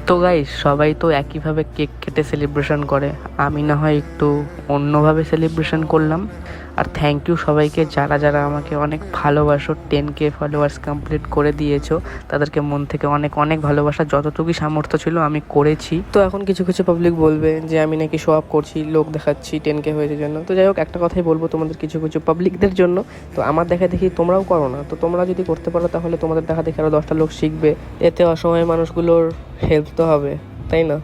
তো গাইস, সবাই তো একইভাবে কেক কেটে সেলিব্রেশন করে, আমি না হয় একটু অন্যভাবে সেলিব্রেশন করলাম। আর থ্যাংক ইউ সবাইকে, যারা যারা আমাকে অনেক ভালোবাসো, 10K ফলোয়ার্স কমপ্লিট করে দিয়েছো, তাদেরকে মন থেকে অনেক অনেক ভালোবাসা। যতটুকুই সামর্থ্য ছিল আমি করেছি। তো এখন কিছু কিছু পাবলিক বলবে যে আমি নাকি শো আপ করছি, লোক দেখাচ্ছি 10K হয়েছে জন্য। তো যাই হোক, একটা কথাই বলবো তোমাদের কিছু কিছু পাবলিকদের জন্য, তো আমার দেখা দেখি তোমরাও করো না। তো তোমরা যদি করতে পারো তাহলে তোমাদের দেখা দেখি আরও 10টা লোক শিখবে, এতে অসময়ে মানুষগুলোর হেল্প তো হবে, তাই না?